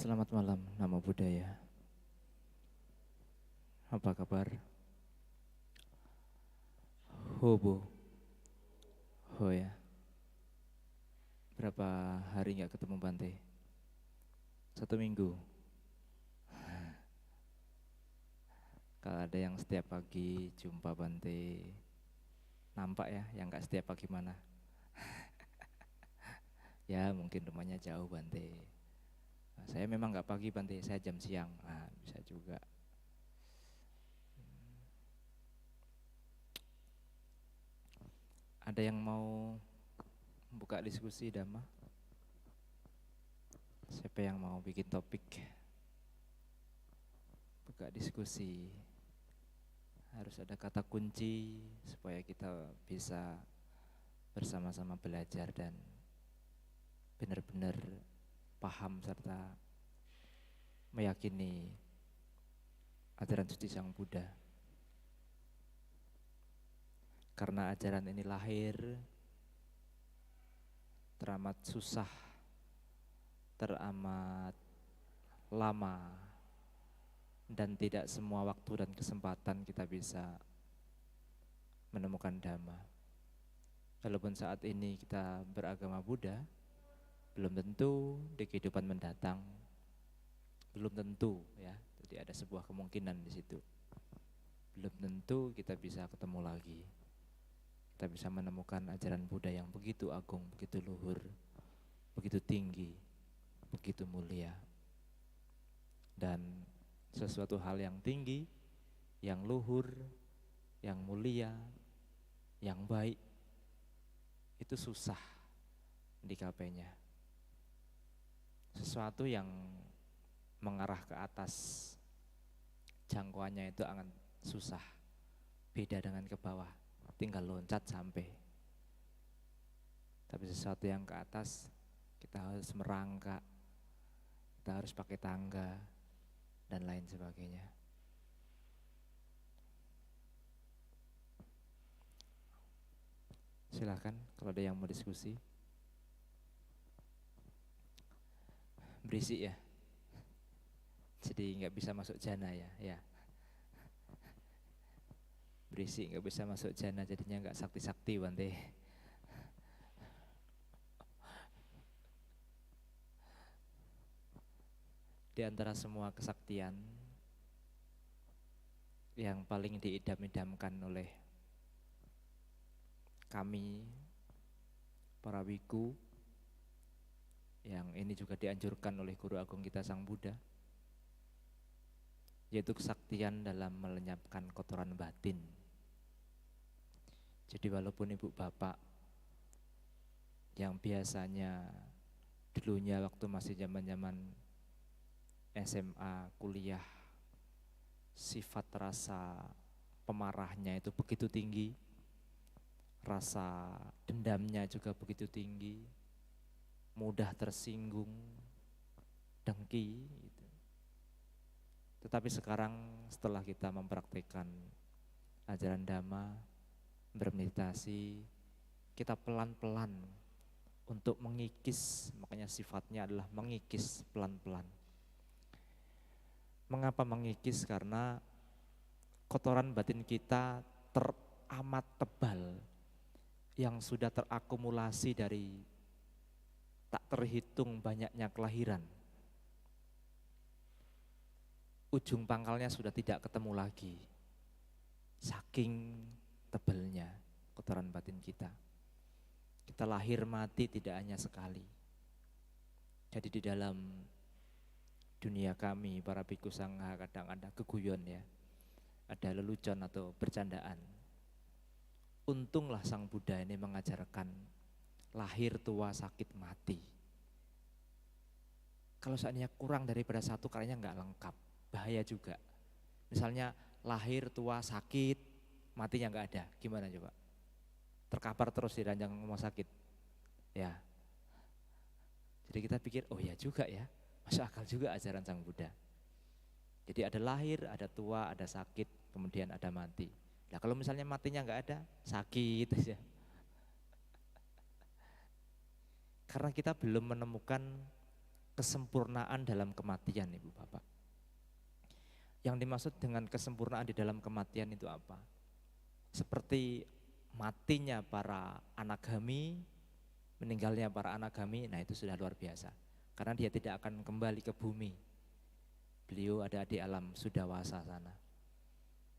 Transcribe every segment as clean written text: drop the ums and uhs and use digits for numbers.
Selamat malam, Namo Buddhaya. Apa kabar? Hobo. Ho ya. Berapa hari nggak ketemu Bante? 1 minggu. Kalau ada yang setiap pagi jumpa Bante, nampak ya, yang nggak setiap pagi mana? Ya mungkin rumahnya jauh Bante. Nah, saya memang nggak pagi Bante, saya jam siang. Nah, bisa juga. Ada yang mau buka diskusi Dhamma? Siapa yang mau bikin topik? Buka diskusi. Harus ada kata kunci supaya kita bisa bersama-sama belajar dan benar-benar paham serta meyakini ajaran suci Sang Buddha. Karena ajaran ini lahir teramat susah, teramat lama, dan tidak semua waktu dan kesempatan kita bisa menemukan Dhamma. Walaupun saat ini kita beragama Buddha, belum tentu di kehidupan mendatang, belum tentu ya. Jadi ada sebuah kemungkinan di situ. Belum tentu kita bisa ketemu lagi. Kita bisa menemukan ajaran Buddha yang begitu agung, begitu luhur, begitu tinggi, begitu mulia. Dan sesuatu hal yang tinggi, yang luhur, yang mulia, yang baik, itu susah digapainya. Sesuatu yang mengarah ke atas, jangkauannya itu akan susah. Beda dengan ke bawah, tinggal loncat sampai. Tapi sesuatu yang ke atas, kita harus merangkak, kita harus pakai tangga, dan lain sebagainya. Silakan kalau ada yang mau diskusi. Berisik ya, jadi nggak bisa masuk jana ya. Berisik nggak bisa masuk jana, jadinya nggak sakti-sakti Bante. Di antara semua kesaktian yang paling diidam-idamkan oleh kami para biku, yang ini juga dianjurkan oleh Guru Agung kita Sang Buddha, yaitu kesaktian dalam melenyapkan kotoran batin. Jadi walaupun ibu bapak yang biasanya dulunya waktu masih zaman-zaman SMA, kuliah, sifat rasa pemarahnya itu begitu tinggi, rasa dendamnya juga begitu tinggi, mudah tersinggung, dengki gitu. Tetapi sekarang setelah kita mempraktikkan ajaran Dhamma, bermeditasi, kita pelan-pelan untuk mengikis, makanya sifatnya adalah mengikis pelan-pelan. Mengapa mengikis? Karena kotoran batin kita teramat tebal, yang sudah terakumulasi dari tak terhitung banyaknya kelahiran. Ujung pangkalnya sudah tidak ketemu lagi, saking tebalnya kotoran batin kita. Kita lahir mati tidak hanya sekali. Jadi di dalam dunia kami para bhikkhu sangha kadang ada keguyon ya, ada lelucon atau bercandaan. Untunglah Sang Buddha ini mengajarkan lahir, tua, sakit, mati. Kalau seandainya kurang daripada satu kayaknya nggak lengkap, bahaya juga. Misalnya lahir, tua, sakit, matinya nggak ada, gimana coba? Terkapar terus di ranjang rumah sakit, ya. Jadi kita pikir, oh ya juga ya, masuk akal juga ajaran Sang Buddha. Jadi ada lahir, ada tua, ada sakit, kemudian ada mati. Nah kalau misalnya matinya nggak ada, sakit aja. Karena kita belum menemukan kesempurnaan dalam kematian, Ibu Bapak. Yang dimaksud dengan kesempurnaan di dalam kematian itu apa? Seperti matinya para anagami, meninggalnya para anagami, nah itu sudah luar biasa. Karena dia tidak akan kembali ke bumi. Beliau ada di alam sudawasa sana.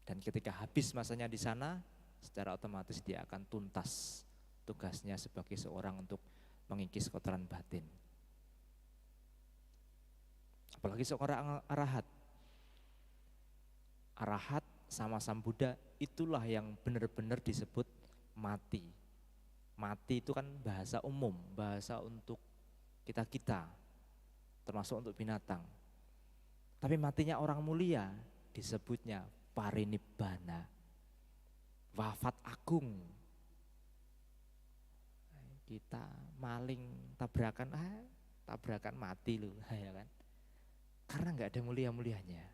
Dan ketika habis masanya di sana, secara otomatis dia akan tuntas tugasnya sebagai seorang untuk mengikis kotoran batin. Apalagi seorang arahat. Arahat sama Sang Buddha itulah yang benar-benar disebut mati. Mati itu kan bahasa umum, bahasa untuk kita-kita, termasuk untuk binatang. Tapi matinya orang mulia disebutnya parinibbana, wafat agung. Kita maling tabrakan mati loh, ya kan? Karena nggak ada mulia-mulianya.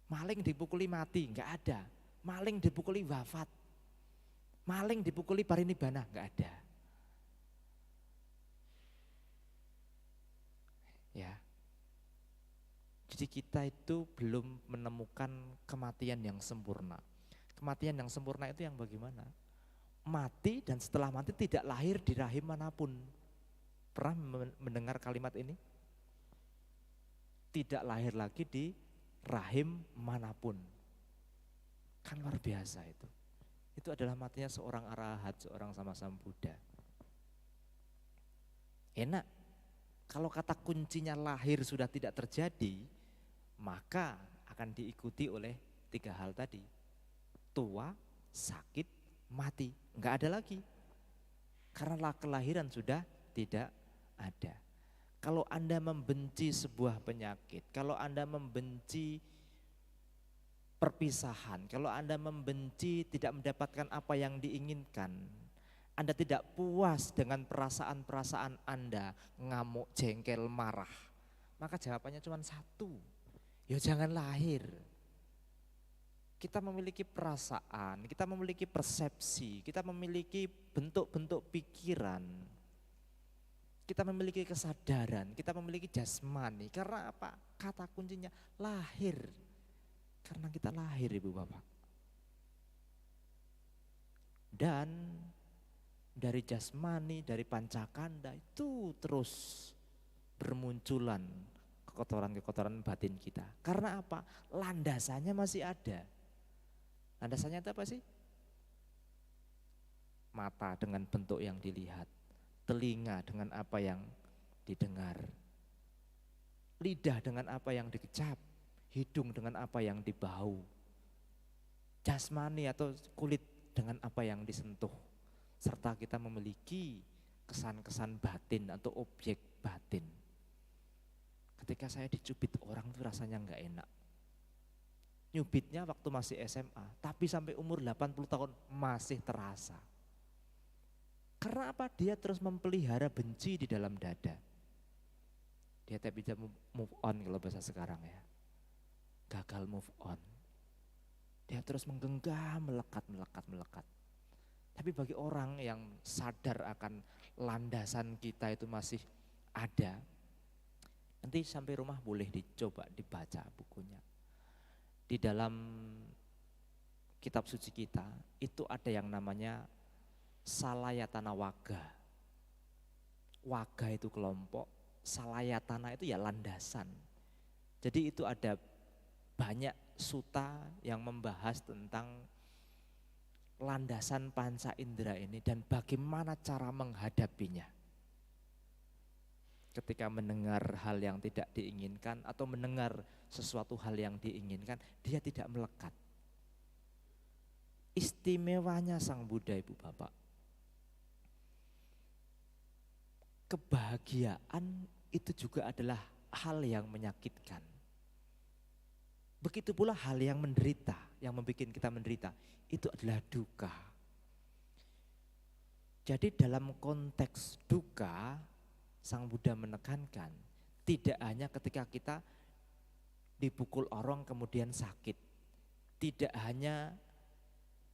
Maling dipukuli mati, nggak ada. Maling dipukuli wafat. Maling dipukuli parinibbana, nggak ada. Ya. Jadi kita itu belum menemukan kematian yang sempurna. Kematian yang sempurna itu yang bagaimana? Mati dan setelah mati tidak lahir di rahim manapun. Pernah mendengar kalimat ini? Tidak lahir lagi di rahim manapun. Kan luar biasa itu. Itu adalah matinya seorang arahat, seorang sama Sang Buddha. Enak. Kalau kata kuncinya lahir sudah tidak terjadi, maka akan diikuti oleh 3 hal tadi. Tua, sakit, mati. Enggak ada lagi. Karena kelahiran sudah tidak ada. Kalau Anda membenci sebuah penyakit, kalau Anda membenci perpisahan, kalau Anda membenci tidak mendapatkan apa yang diinginkan, Anda tidak puas dengan perasaan-perasaan Anda, ngamuk, jengkel, marah, maka jawabannya cuma satu, ya jangan lahir. Kita memiliki perasaan, kita memiliki persepsi, kita memiliki bentuk-bentuk pikiran, kita memiliki kesadaran, kita memiliki jasmani. Karena apa? Kata kuncinya lahir. Karena kita lahir, Ibu Bapak. Dan dari jasmani, dari pancakanda itu terus bermunculan kekotoran-kekotoran batin kita. Karena apa? Landasannya masih ada. Landasannya itu apa sih? Mata dengan bentuk yang dilihat, telinga dengan apa yang didengar, lidah dengan apa yang dikecap, hidung dengan apa yang dibau, jasmani atau kulit dengan apa yang disentuh, serta kita memiliki kesan-kesan batin atau objek batin. Ketika saya dicubit orang itu rasanya enggak enak. Nyubitnya waktu masih SMA, tapi sampai umur 80 tahun masih terasa. Karena apa? Dia terus memelihara benci di dalam dada. Dia tidak bisa move on kalau bahasa sekarang ya. Gagal move on. Dia terus menggenggam, melekat. Tapi bagi orang yang sadar akan landasan kita itu masih ada, nanti sampai rumah boleh dicoba dibaca bukunya. Di dalam kitab suci kita itu ada yang namanya Salayatana Waga. Waga itu kelompok, Salayatana itu ya landasan. Jadi itu ada banyak suta yang membahas tentang landasan panca indera ini dan bagaimana cara menghadapinya. Ketika mendengar hal yang tidak diinginkan atau mendengar sesuatu hal yang diinginkan, dia tidak melekat. Istimewanya Sang Buddha, Ibu Bapak. Kebahagiaan itu juga adalah hal yang menyakitkan. Begitu pula hal yang menderita, yang membuat kita menderita, itu adalah duka. Jadi dalam konteks duka, Sang Buddha menekankan tidak hanya ketika kita dipukul orang kemudian sakit, tidak hanya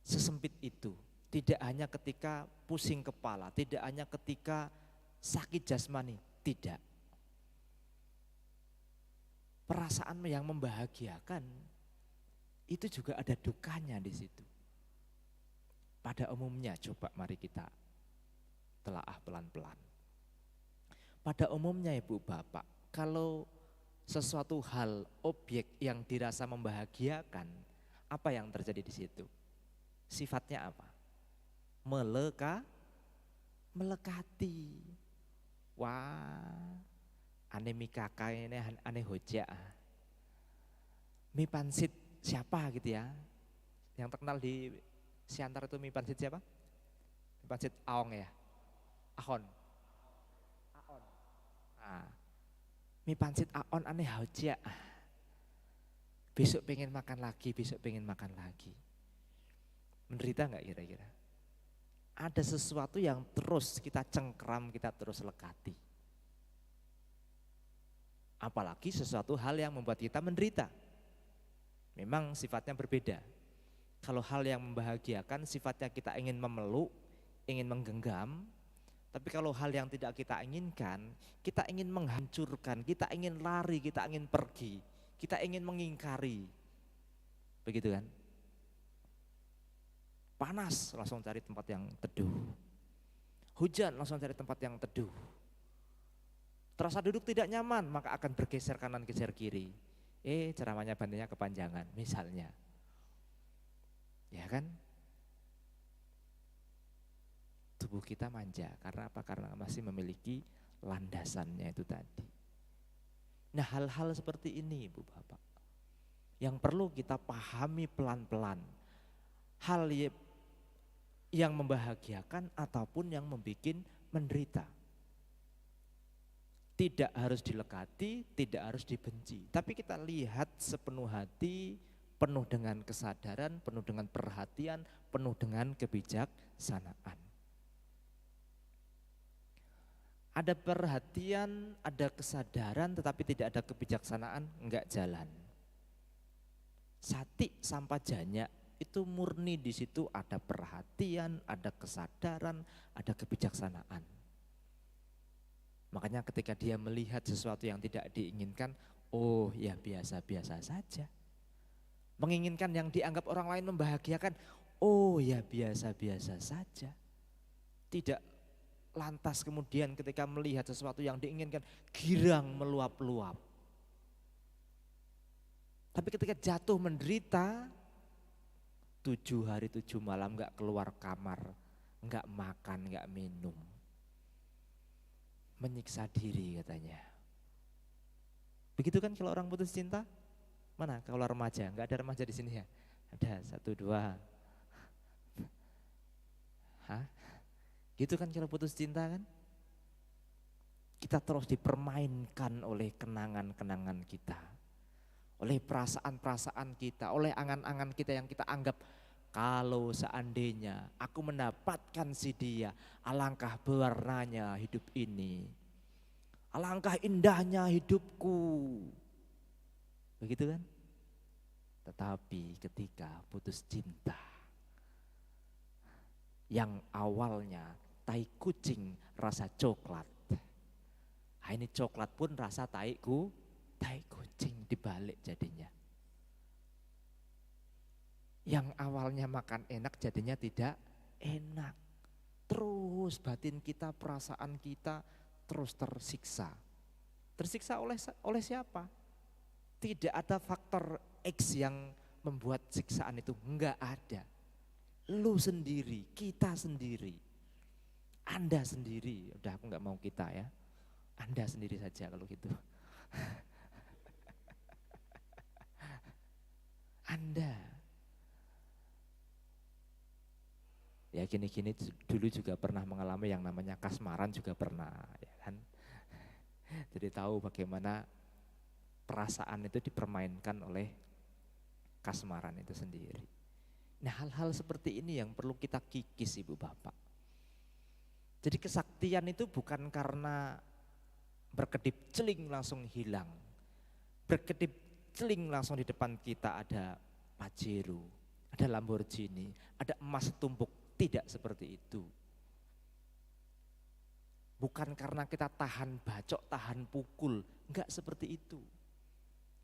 sesempit itu, tidak hanya ketika pusing kepala, tidak hanya ketika sakit jasmani, tidak. perasaan yang membahagiakan itu juga ada dukanya di situ. Pada umumnya coba mari kita telaah pelan-pelan. Pada umumnya Ibu Bapak, kalau sesuatu hal, objek yang dirasa membahagiakan, apa yang terjadi di situ? Sifatnya apa? Melekati. Wah, ane mikaka ini ane hoja. Mi pansit siapa gitu ya? Yang terkenal di Siantar itu mi pansit siapa? Mi pansit Aong ya? Ahon. Nah, mi pansit Aon ane hoja. Besok pengen makan lagi, besok pengen makan lagi. Menderita nggak kira-kira? Ada sesuatu yang terus kita cengkram, kita terus lekati. Apalagi sesuatu hal yang membuat kita menderita. Memang sifatnya berbeda. Kalau hal yang membahagiakan sifatnya kita ingin memeluk, ingin menggenggam. Tapi kalau hal yang tidak kita inginkan, kita ingin menghancurkan, kita ingin lari, kita ingin pergi, kita ingin mengingkari. Begitu kan? Panas, langsung cari tempat yang teduh. Hujan, langsung cari tempat yang teduh. Terasa duduk tidak nyaman, maka akan bergeser kanan, geser kiri. Ceramahnya bantunya kepanjangan, misalnya. Ya kan? Tubuh kita manja, karena apa? Karena masih memiliki landasannya itu tadi. Nah, hal-hal seperti ini Ibu Bapak, yang perlu kita pahami pelan-pelan. Hal yang membahagiakan ataupun yang membuat menderita. Tidak harus dilekati, tidak harus dibenci. Tapi kita lihat sepenuh hati, penuh dengan kesadaran, penuh dengan perhatian, penuh dengan kebijaksanaan. Ada perhatian, ada kesadaran, tetapi tidak ada kebijaksanaan, enggak jalan. Sati sampajanya itu murni, di situ ada perhatian, ada kesadaran, ada kebijaksanaan. Makanya ketika dia melihat sesuatu yang tidak diinginkan, oh ya biasa-biasa saja. Menginginkan yang dianggap orang lain membahagiakan, oh ya biasa-biasa saja. Tidak lantas kemudian ketika melihat sesuatu yang diinginkan, girang meluap-luap. Tapi ketika jatuh menderita, 7 hari 7 malam gak keluar kamar, gak makan, gak minum. Menyiksa diri katanya. Begitu kan kalau orang putus cinta? Mana kalau remaja? Gak ada remaja di sini ya? Ada 1, 2. Hah? Gitu kan kalau putus cinta kan? Kita terus dipermainkan oleh kenangan-kenangan kita. Oleh perasaan-perasaan kita, oleh angan-angan kita yang kita anggap, kalau seandainya aku mendapatkan si dia, alangkah berwarnanya hidup ini. Alangkah indahnya hidupku. Begitu kan? Tetapi ketika putus cinta, yang awalnya tai kucing rasa coklat. Nah, ini coklat pun rasa tai kucing, dibalik jadinya. Yang awalnya makan enak jadinya tidak enak. Terus batin kita, perasaan kita terus tersiksa. Tersiksa oleh siapa? Tidak ada faktor X yang membuat siksaan itu, enggak ada. Lu sendiri, kita sendiri, Anda sendiri. Udah aku enggak mau kita ya, Anda sendiri saja kalau gitu. Anda. Ya gini-gini dulu juga pernah mengalami yang namanya kasmaran, juga pernah ya kan. Jadi tahu bagaimana perasaan itu dipermainkan oleh kasmaran itu sendiri. Nah, hal-hal seperti ini yang perlu kita kikis Ibu Bapak. Jadi kesaktian itu bukan karena berkedip celing langsung hilang. Berkedip celing langsung di depan kita ada Pajero, ada Lamborghini, ada emas tumpuk. Tidak seperti itu. Bukan karena kita tahan bacok, tahan pukul, enggak seperti itu.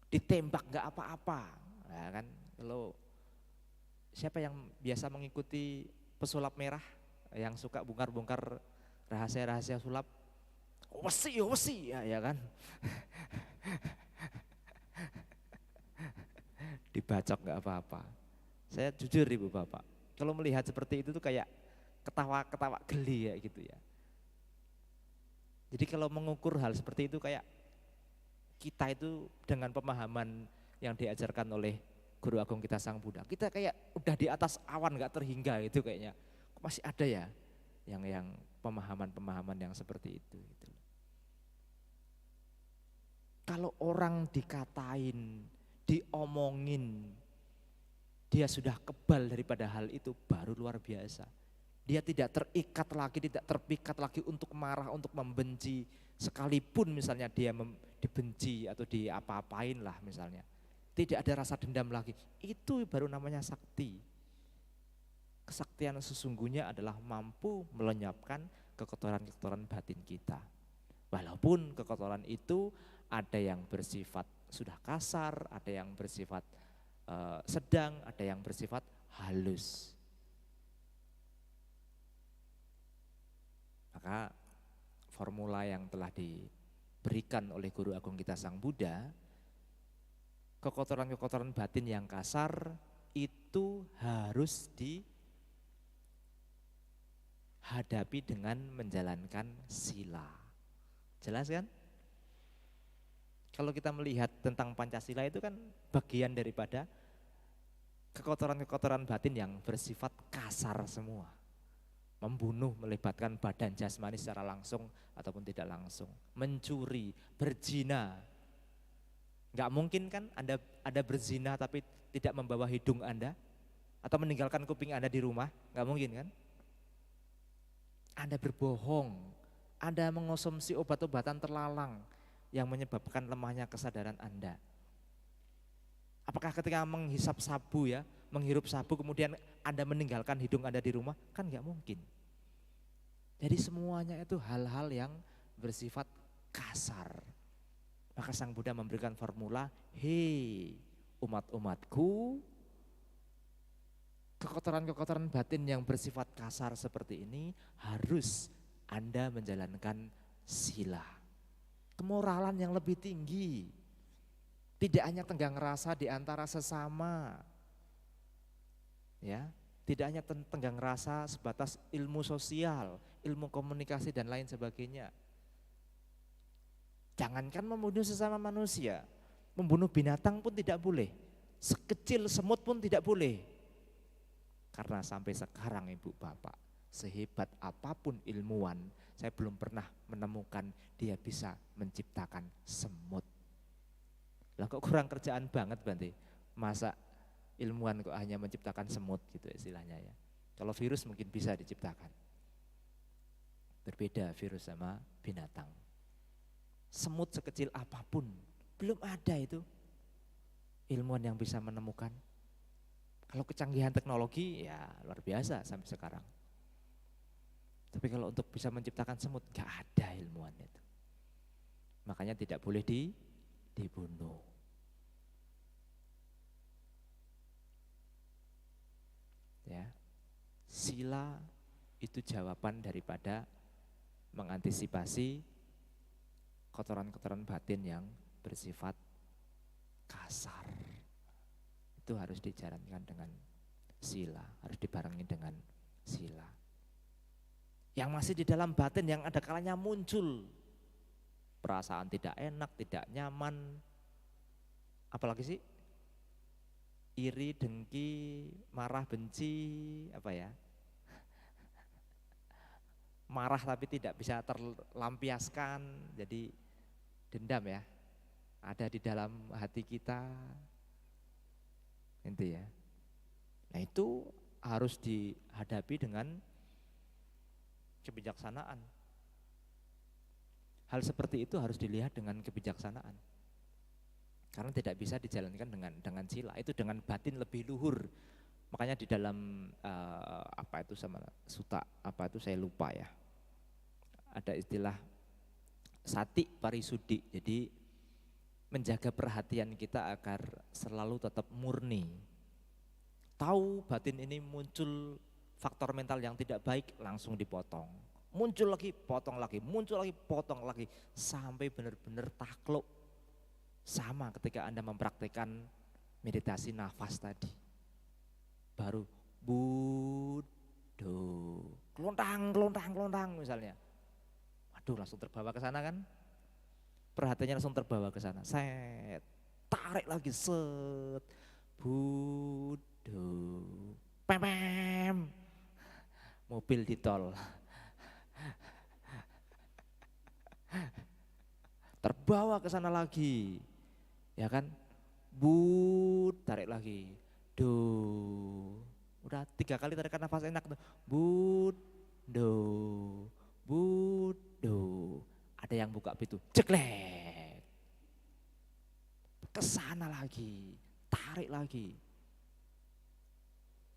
ditembak nggak apa-apa. Nah, kan kalau siapa yang biasa mengikuti pesulap merah, yang suka bongkar-bongkar rahasia-rahasia sulap, wesi ya, ya kan, dibacok nggak apa-apa. Saya jujur Ibu Bapak, kalau melihat seperti itu tuh kayak ketawa-ketawa geli ya gitu ya. Jadi kalau mengukur hal seperti itu kayak kita itu dengan pemahaman yang diajarkan oleh Guru Agung kita Sang Buddha, kita kayak udah di atas awan nggak terhingga itu kayaknya. Masih ada ya yang pemahaman-pemahaman yang seperti itu gitu. Kalau orang dikatain, diomongin, dia sudah kebal daripada hal itu, baru luar biasa. Dia tidak terikat lagi, tidak terpikat lagi untuk marah, untuk membenci. Sekalipun misalnya dia dibenci atau diapa-apain lah misalnya. Tidak ada rasa dendam lagi. Itu baru namanya sakti. Kesaktian sesungguhnya adalah mampu melenyapkan kekotoran-kekotoran batin kita. Walaupun kekotoran itu ada yang bersifat sudah kasar, ada yang bersifat sedang, ada yang bersifat halus. Maka formula yang telah diberikan oleh Guru Agung kita Sang Buddha, kekotoran-kekotoran batin yang kasar itu harus dihadapi dengan menjalankan sila. Jelas kan? Kalau kita melihat tentang Pancasila itu kan bagian daripada kekotoran-kekotoran batin yang bersifat kasar semua. Membunuh, melibatkan badan jasmani secara langsung ataupun tidak langsung. Mencuri, berzina. Enggak mungkin kan Anda berzina tapi tidak membawa hidung Anda? Atau meninggalkan kuping Anda di rumah? Enggak mungkin kan? Anda berbohong, Anda mengonsumsi obat-obatan terlarang yang menyebabkan lemahnya kesadaran Anda. Apakah ketika menghisap sabu ya, menghirup sabu kemudian Anda meninggalkan hidung Anda di rumah? Kan nggak mungkin. Jadi semuanya itu hal-hal yang bersifat kasar. Maka Sang Buddha memberikan formula, hei umat-umatku, kekotoran-kekotoran batin yang bersifat kasar seperti ini harus Anda menjalankan sila. Kemoralan yang lebih tinggi. Tidak hanya tenggang rasa di antara sesama. Ya, tidak hanya tenggang rasa sebatas ilmu sosial, ilmu komunikasi dan lain sebagainya. Jangankan membunuh sesama manusia, membunuh binatang pun tidak boleh. Sekecil semut pun tidak boleh. Karena sampai sekarang Ibu Bapak, sehebat apapun ilmuwan, saya belum pernah menemukan dia bisa menciptakan semut. Lah kok kurang kerjaan banget berarti, masa ilmuwan kok hanya menciptakan semut gitu istilahnya ya. Kalau virus mungkin bisa diciptakan. Berbeda virus sama binatang. Semut sekecil apapun, belum ada itu ilmuwan yang bisa menemukan. Kalau kecanggihan teknologi ya luar biasa sampai sekarang. Tapi kalau untuk bisa menciptakan semut, gak ada ilmuwan itu. Makanya tidak boleh dibunuh. Ya, sila itu jawaban daripada mengantisipasi kotoran-kotoran batin yang bersifat kasar. Itu harus dijalankan dengan sila, harus dibarengi dengan sila. Yang masih di dalam batin yang ada kalanya muncul perasaan tidak enak, tidak nyaman, apalagi sih? Iri, dengki, marah, benci, apa ya? Marah tapi tidak bisa terlampiaskan, jadi dendam ya. Ada di dalam hati kita. Itu ya. Nah itu harus dihadapi dengan kebijaksanaan. Hal seperti itu harus dilihat dengan kebijaksanaan. Karena tidak bisa dijalankan dengan sila, itu dengan batin lebih luhur. Makanya di dalam apa itu sama suta, apa itu saya lupa ya. Ada istilah sati parisudi. Jadi menjaga perhatian kita agar selalu tetap murni. Tahu batin ini muncul faktor mental yang tidak baik, langsung dipotong. Muncul lagi, potong lagi, muncul lagi, potong lagi. Sampai benar-benar takluk. Sama ketika Anda mempraktikkan meditasi nafas tadi. Baru budo, kelontang misalnya. Waduh, langsung terbawa ke sana kan? Perhatiannya langsung terbawa ke sana. Set, tarik lagi, set, budo, pem, mobil di tol. Terbawa ke sana lagi, ya kan? Tarik lagi, do, udah 3 kali tarikan nafas enak tuh, do, do. Ada yang buka pintu, ceklek, ke sana lagi, tarik lagi.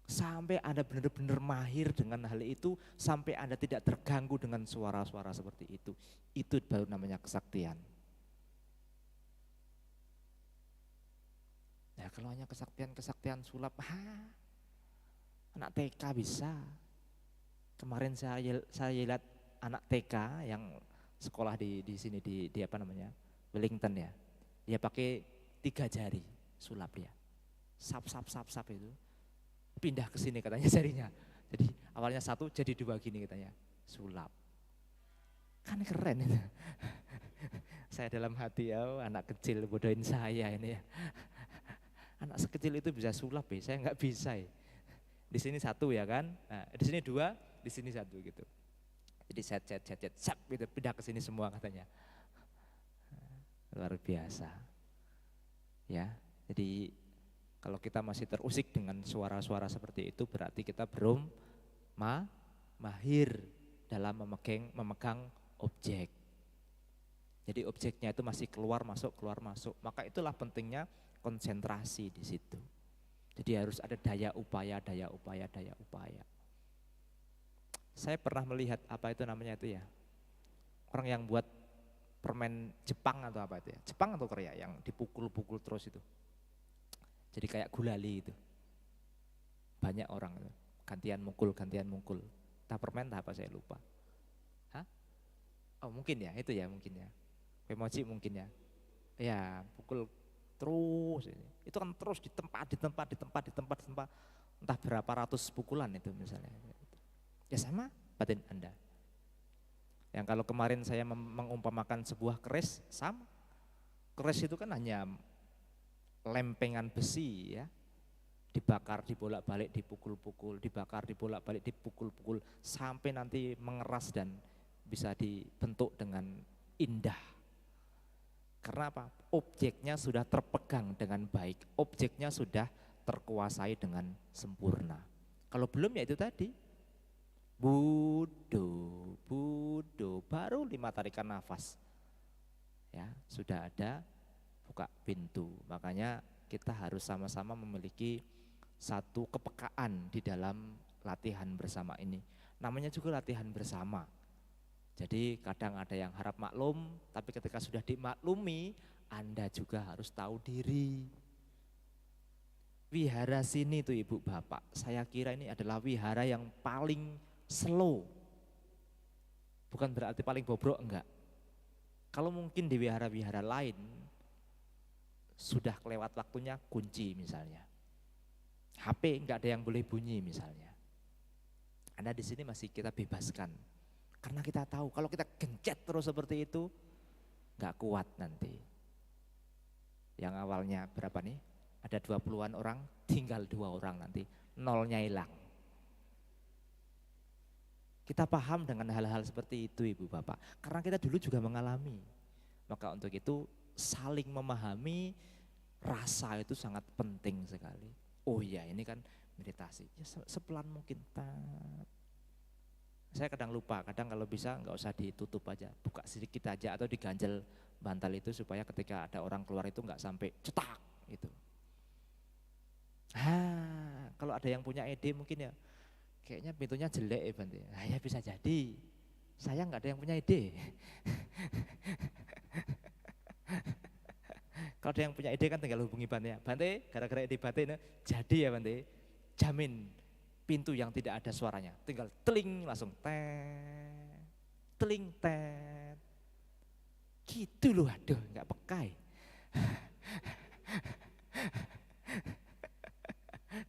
Sampai Anda benar-benar mahir dengan hal itu, sampai Anda tidak terganggu dengan suara-suara seperti itu. Itu baru namanya kesaktian. Nah kalau hanya kesaktian sulap, anak TK bisa. Kemarin saya lihat anak TK yang sekolah di sini di apa namanya, Wellington ya. Dia pakai 3 jari sulap dia. Sap itu. Pindah ke sini katanya jarinya. Jadi awalnya 1 jadi 2 gini katanya. Sulap. Kan keren itu. Saya dalam hati, anak kecil bodohin saya ini ya. Anak sekecil itu bisa sulap ya, saya nggak bisa ya. Di sini 1 ya kan, nah, di sini 2, di sini 1 gitu. Jadi set, gitu, pindah ke sini semua katanya. Luar biasa. Ya, jadi kalau kita masih terusik dengan suara-suara seperti itu, berarti kita belum mahir dalam memegang objek. Jadi objeknya itu masih keluar masuk. Maka itulah pentingnya konsentrasi di situ. Jadi harus ada daya upaya. Saya pernah melihat apa itu namanya itu ya, orang yang buat permen Jepang atau apa itu ya, Jepang atau Korea yang dipukul-pukul terus itu. Jadi kayak gulali itu. Banyak orang itu, gantian mukul. Entah permen entah apa saya lupa. Hah? Oh mungkin ya, itu ya mungkin ya. Emoji mungkin ya. Ya, pukul terus ini. Itu kan terus di tempat. Entah berapa ratus pukulan itu misalnya. Ya sama batin Anda. Yang kalau kemarin saya mengumpamakan sebuah keris, sama. Keris itu kan hanya lempengan besi ya. Dibakar, dibolak-balik, dipukul-pukul, dibakar, dibolak-balik, dipukul-pukul sampai nanti mengeras dan bisa dibentuk dengan indah. Karena apa? Objeknya sudah terpegang dengan baik, objeknya sudah terkuasai dengan sempurna. Kalau belum ya itu tadi, budo, baru 5 tarikan nafas. Ya, sudah ada buka pintu. Makanya kita harus sama-sama memiliki satu kepekaan di dalam latihan bersama ini. Namanya juga latihan bersama. Jadi kadang ada yang harap maklum, tapi ketika sudah dimaklumi, Anda juga harus tahu diri. Wihara sini tuh Ibu Bapak, saya kira ini adalah wihara yang paling slow. Bukan berarti paling bobrok, enggak. Kalau mungkin di wihara-wihara lain, sudah kelewat waktunya kunci misalnya. HP enggak ada yang boleh bunyi misalnya. Anda di sini masih kita bebaskan. Karena kita tahu kalau kita gencet terus seperti itu, nggak kuat nanti. Yang awalnya berapa nih? Ada 20-an orang, tinggal 2 orang nanti, nolnya hilang. Kita paham dengan hal-hal seperti itu Ibu Bapak, karena kita dulu juga mengalami. Maka untuk itu saling memahami rasa itu sangat penting sekali. Oh iya ini kan meditasi, ya sepelan mungkin. Saya kadang lupa, kadang kalau bisa nggak usah ditutup aja, buka sedikit aja atau diganjel bantal itu supaya ketika ada orang keluar itu nggak sampai cetak gitu. Kalau ada yang punya ide mungkin ya, kayaknya pintunya jelek ya Bante. Ya bisa jadi, saya nggak ada yang punya ide. Kalau ada yang punya ide kan tinggal hubungi Bante. Bante, gara-gara ide Bante ini jadi ya Bante. Jamin pintu yang tidak ada suaranya. Tinggal teling langsung tet. Teling tet. Gitu loh, aduh nggak pekai.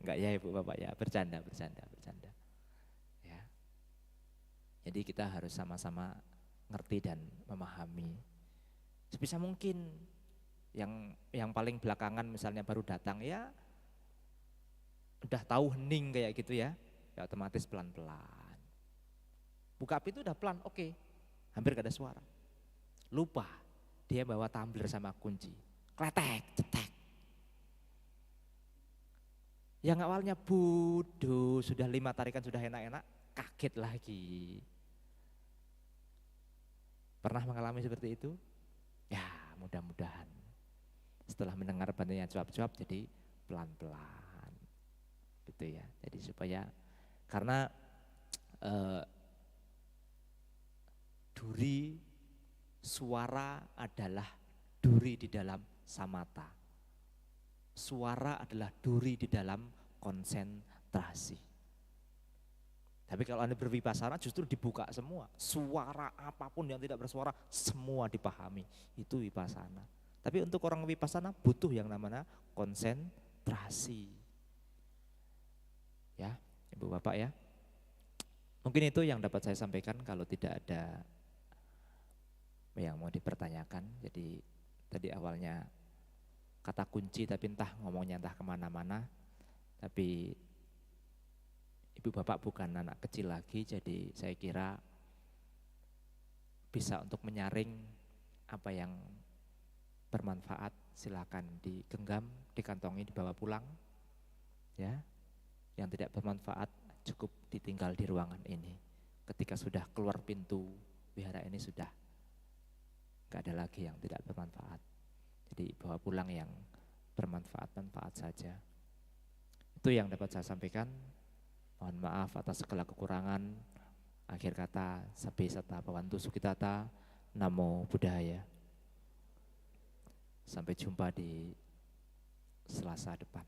Enggak ya Ibu Bapak ya, bercanda. Ya. Jadi kita harus sama-sama ngerti dan memahami. Sebisa mungkin yang paling belakangan misalnya baru datang ya udah tahu hening kayak gitu ya otomatis pelan-pelan. Buka pintu udah pelan, oke. Hampir gak ada suara. Lupa dia bawa tumbler sama kunci. Kletek, cetek. Yang awalnya bodoh, sudah 5 tarikan sudah enak-enak, kaget lagi. Pernah mengalami seperti itu? Ya mudah-mudahan. Setelah mendengar Bantenya cuap-cuap jadi pelan-pelan. Gitu ya. Jadi supaya karena duri suara adalah duri di dalam samatha. Suara adalah duri di dalam konsentrasi. Tapi kalau Anda berwipasana justru dibuka semua. Suara apapun yang tidak bersuara semua dipahami. Itu wipasana. Tapi untuk orang wipasana butuh yang namanya konsentrasi. Ya, Ibu Bapak ya. Mungkin itu yang dapat saya sampaikan, kalau tidak ada yang mau dipertanyakan. Jadi tadi awalnya kata kunci tapi entah ngomongnya entah kemana-mana. Tapi Ibu Bapak bukan anak kecil lagi, jadi saya kira bisa untuk menyaring apa yang bermanfaat. Silakan digenggam, dikantongi, dibawa pulang. Ya, yang tidak bermanfaat cukup ditinggal di ruangan ini. Ketika sudah keluar pintu wihara ini sudah gak ada lagi yang tidak bermanfaat. Jadi bawa pulang yang bermanfaat-manfaat saja. Itu yang dapat saya sampaikan. Mohon maaf atas segala kekurangan. Akhir kata, Sabbe Satta Bhavantu Sukhitata. Namo Buddhaya. Sampai jumpa di Selasa depan.